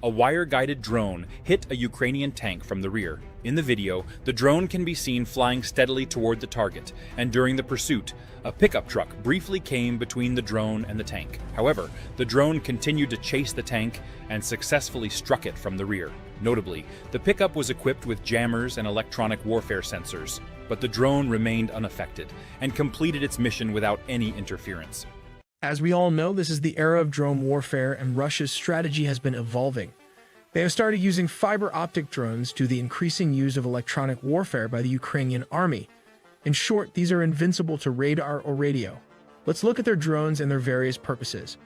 A wire-guided drone hit a Ukrainian tank from the rear. In the video, the drone can be seen flying steadily toward the target, and during the pursuit, a pickup truck briefly came between the drone and the tank. However, the drone continued to chase the tank and successfully struck it from the rear. Notably, the pickup was equipped with jammers and electronic warfare sensors, but the drone remained unaffected and completed its mission without any interference. As we all know, this is the era of drone warfare, and Russia's strategy has been evolving. They have started using fiber optic drones due to the increasing use of electronic warfare by the Ukrainian army. In short, these are invincible to radar or radio. Let's look at their drones and their various purposes.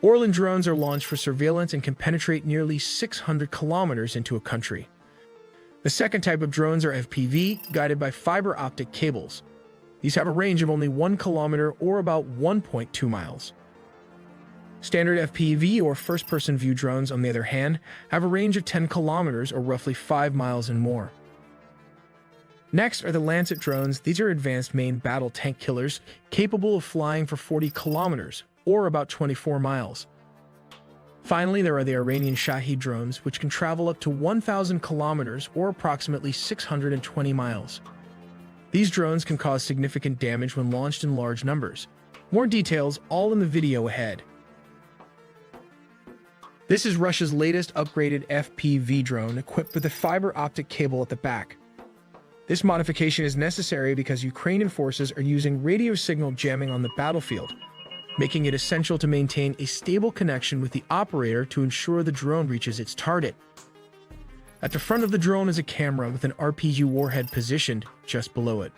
Orlan drones are launched for surveillance and can penetrate nearly 600 kilometers into a country. The second type of drones are FPV, guided by fiber optic cables. These have a range of only 1 kilometer or about 1.2 miles. Standard FPV or first-person view drones, on the other hand, have a range of 10 kilometers or roughly 5 miles and more. Next are the Lancet drones. These are advanced main battle tank killers capable of flying for 40 kilometers or about 24 miles. Finally, there are the Iranian Shahed drones, which can travel up to 1,000 kilometers or approximately 620 miles. These drones can cause significant damage when launched in large numbers. More details all in the video ahead. This is Russia's latest upgraded FPV drone equipped with a fiber optic cable at the back. This modification is necessary because Ukrainian forces are using radio signal jamming on the battlefield, making it essential to maintain a stable connection with the operator to ensure the drone reaches its target. At the front of the drone is a camera with an RPG warhead positioned just below it.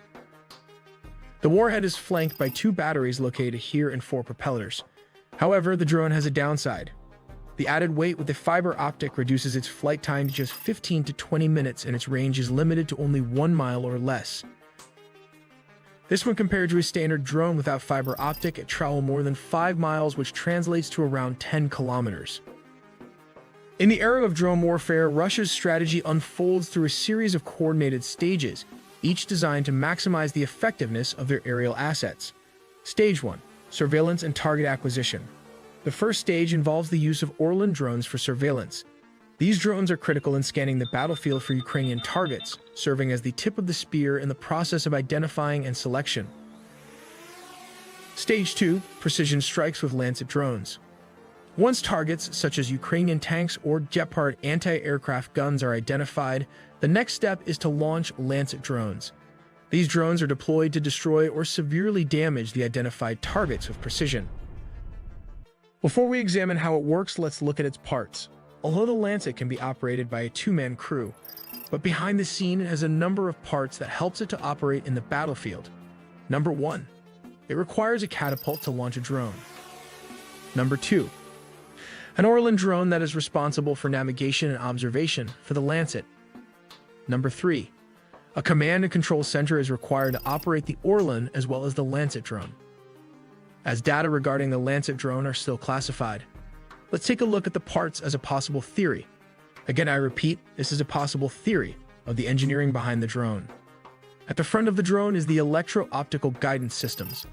The warhead is flanked by 2 batteries located here and 4 propellers. However, the drone has a downside. The added weight with the fiber optic reduces its flight time to just 15 to 20 minutes, and its range is limited to only 1 mile or less. This, when compared to a standard drone without fiber optic, it travels more than 5 miles, which translates to around 10 kilometers. In the era of drone warfare, Russia's strategy unfolds through a series of coordinated stages, each designed to maximize the effectiveness of their aerial assets. Stage 1. Surveillance and target acquisition. The first stage involves the use of Orlan drones for surveillance. These drones are critical in scanning the battlefield for Ukrainian targets, serving as the tip of the spear in the process of identifying and selection. Stage 2. Precision strikes with Lancet drones. Once targets, such as Ukrainian tanks or Gepard anti-aircraft guns, are identified, the next step is to launch Lancet drones. These drones are deployed to destroy or severely damage the identified targets with precision. Before we examine how it works, let's look at its parts. Although the Lancet can be operated by a 2-man crew, but behind the scene it has a number of parts that helps it to operate in the battlefield. Number 1. It requires a catapult to launch a drone. Number 2. An Orlan drone that is responsible for navigation and observation for the Lancet. Number 3. A command and control center is required to operate the Orlan as well as the Lancet drone, as data regarding the Lancet drone are still classified. Let's take a look at the parts as a possible theory. Again, I repeat, this is a possible theory of the engineering behind the drone. At the front of the drone is the electro-optical guidance systems.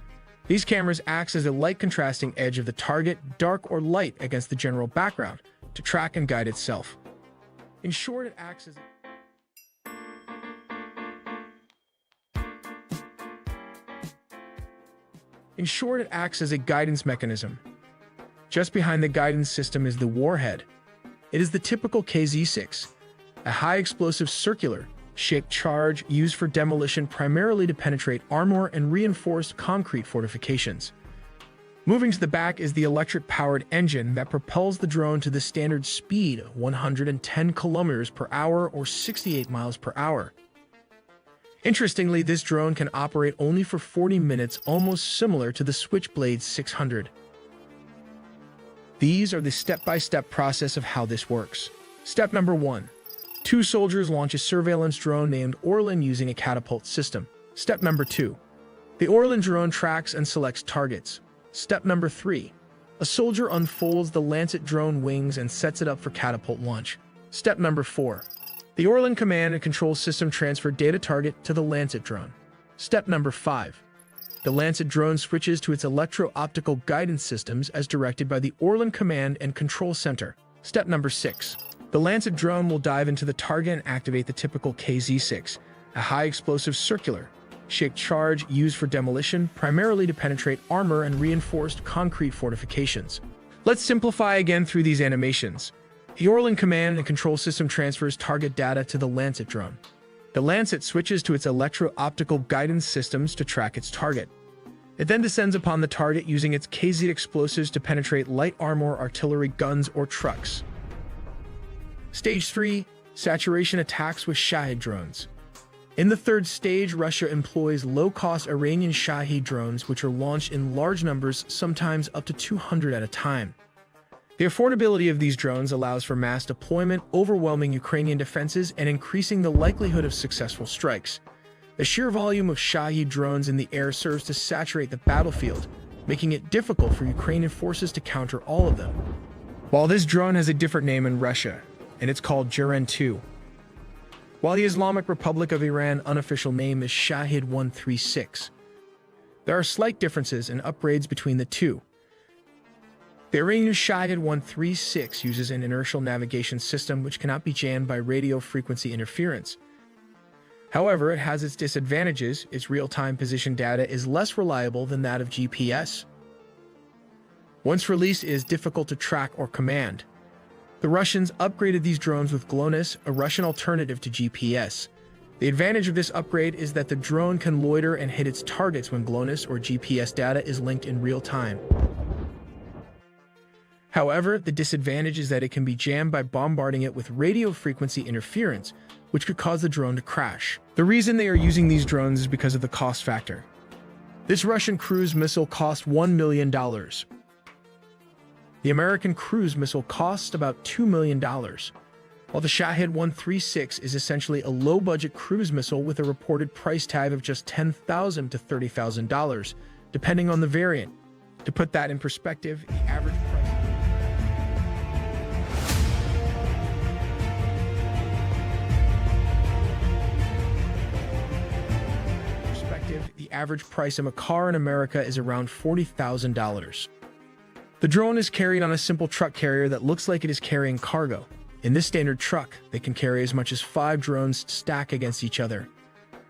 These cameras act as a light contrasting edge of the target, dark or light, against the general background to track and guide itself. In short, it acts as a guidance mechanism. Just behind the guidance system is the warhead. It is the typical KZ-6, a high-explosive circular shaped charge used for demolition, primarily to penetrate armor and reinforced concrete fortifications. Moving to the back is the electric-powered engine that propels the drone to the standard speed of 110 kilometers per hour or 68 miles per hour. Interestingly, this drone can operate only for 40 minutes, almost similar to the Switchblade 600. These are the step-by-step process of how this works. Step number 1. 2 soldiers launch a surveillance drone named Orlan using a catapult system. Step number 2. The Orlan drone tracks and selects targets. Step number 3. A soldier unfolds the Lancet drone wings and sets it up for catapult launch. Step number 4. The Orlan command and control system transfer data target to the Lancet drone. Step number 5. The Lancet drone switches to its electro-optical guidance systems as directed by the Orlan command and control center. Step number 6. The Lancet drone will dive into the target and activate the typical KZ-6, a high-explosive circular shaped charge used for demolition, primarily to penetrate armor and reinforced concrete fortifications. Let's simplify again through these animations. The Orlan command and control system transfers target data to the Lancet drone. The Lancet switches to its electro-optical guidance systems to track its target. It then descends upon the target using its KZ explosives to penetrate light armor, artillery, guns, or trucks. Stage 3. Saturation attacks with Shahed drones. In the third stage, Russia employs low-cost Iranian Shahed drones, which are launched in large numbers, sometimes up to 200 at a time. The affordability of these drones allows for mass deployment, overwhelming Ukrainian defenses, and increasing the likelihood of successful strikes. The sheer volume of Shahed drones in the air serves to saturate the battlefield, making it difficult for Ukrainian forces to counter all of them. While this drone has a different name in Russia, and it's called Jiren 2. While the Islamic Republic of Iran unofficial name is Shahed 136. There are slight differences and upgrades between the two. The Iranian Shahed 136 uses an inertial navigation system which cannot be jammed by radio frequency interference. However, it has its disadvantages. Its real-time position data is less reliable than that of GPS. Once released, it is difficult to track or command. The Russians upgraded these drones with GLONASS, a Russian alternative to GPS. The advantage of this upgrade is that the drone can loiter and hit its targets when GLONASS or GPS data is linked in real time. However, the disadvantage is that it can be jammed by bombarding it with radio frequency interference, which could cause the drone to crash. The reason they are using these drones is because of the cost factor. This Russian cruise missile cost $1 million. The American cruise missile costs about $2 million, while the Shahed 136 is essentially a low-budget cruise missile with a reported price tag of just $10,000 to $30,000, depending on the variant. To put that in perspective, the average price of a car in America is around $40,000. The drone is carried on a simple truck carrier that looks like it is carrying cargo. In this standard truck, they can carry as much as 5 drones stacked against each other.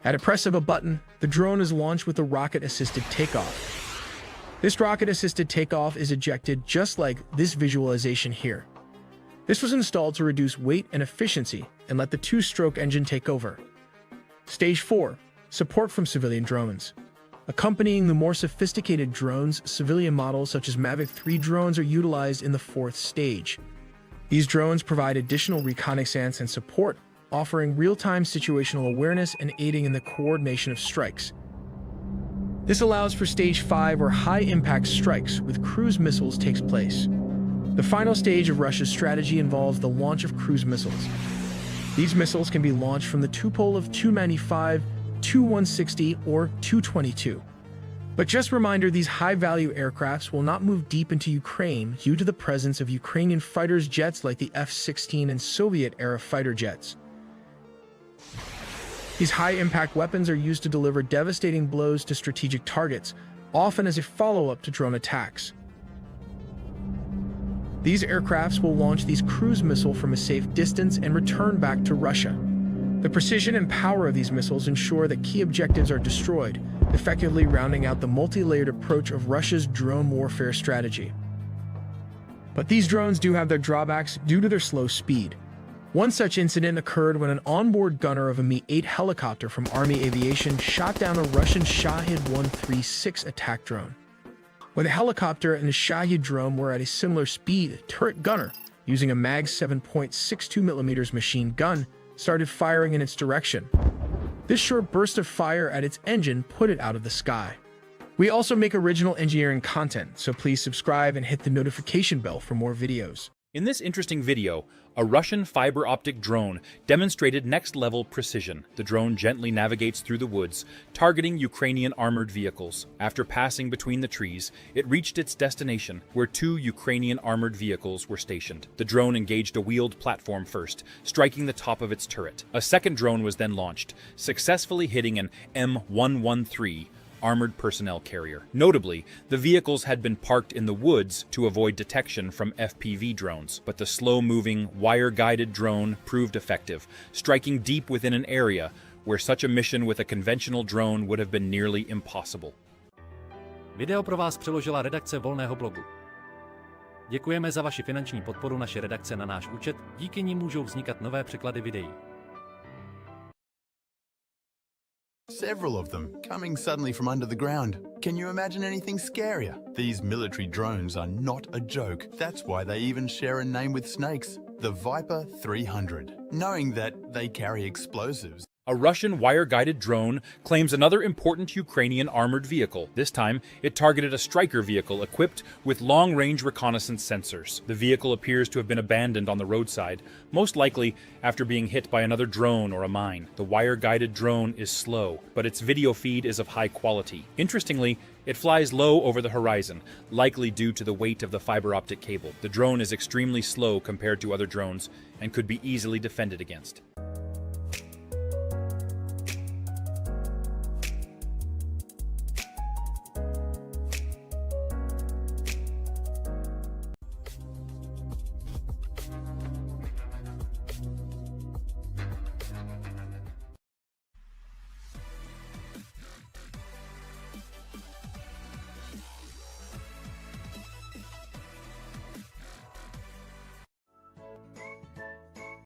At a press of a button, the drone is launched with a rocket-assisted takeoff. This rocket-assisted takeoff is ejected just like this visualization here. This was installed to reduce weight and efficiency and let the 2-stroke engine take over. Stage 4. Support from civilian drones. Accompanying the more sophisticated drones, civilian models such as Mavic 3 drones are utilized in the 4th stage. These drones provide additional reconnaissance and support, offering real-time situational awareness and aiding in the coordination of strikes. This allows for Stage 5, where high-impact strikes with cruise missiles takes place. The final stage of Russia's strategy involves the launch of cruise missiles. These missiles can be launched from the Tupolev Tu-95, Tu-160, or Tu-22. But just a reminder, these high-value aircrafts will not move deep into Ukraine due to the presence of Ukrainian fighters jets like the F-16 and Soviet-era fighter jets. These high-impact weapons are used to deliver devastating blows to strategic targets, often as a follow-up to drone attacks. These aircrafts will launch these cruise missiles from a safe distance and return back to Russia. The precision and power of these missiles ensure that key objectives are destroyed, effectively rounding out the multi-layered approach of Russia's drone warfare strategy. But these drones do have their drawbacks due to their slow speed. One such incident occurred when an onboard gunner of a Mi-8 helicopter from Army Aviation shot down a Russian Shahed 136 attack drone. When the helicopter and the Shahed drone were at a similar speed, a turret gunner, using a Mag 7.62mm machine gun, started firing in its direction. This short burst of fire at its engine put it out of the sky. We also make original engineering content, so please subscribe and hit the notification bell for more videos. In this interesting video, a Russian fiber optic drone demonstrated next-level precision. The drone gently navigates through the woods, targeting Ukrainian armored vehicles. After passing between the trees, it reached its destination, where 2 Ukrainian armored vehicles were stationed. The drone engaged a wheeled platform first, striking the top of its turret. A second drone was then launched, successfully hitting an M113 armored personnel carrier. Notably, the vehicles had been parked in the woods to avoid detection from FPV drones, but the slow-moving, wire-guided drone proved effective, striking deep within an area where such a mission with a conventional drone would have been nearly impossible. Video pro vás přeložila redakce Volného blogu. Děkujeme za vaši finanční podporu naší redakce na náš účet, díky ní můžou vznikat nové překlady videí. Several of them coming suddenly from under the ground. Can you imagine anything scarier? These military drones are not a joke. That's why they even share a name with snakes, the Viper 300, knowing that they carry explosives. A Russian wire-guided drone claims another important Ukrainian armored vehicle. This time, it targeted a Stryker vehicle equipped with long-range reconnaissance sensors. The vehicle appears to have been abandoned on the roadside, most likely after being hit by another drone or a mine. The wire-guided drone is slow, but its video feed is of high quality. Interestingly, it flies low over the horizon, likely due to the weight of the fiber optic cable. The drone is extremely slow compared to other drones and could be easily defended against.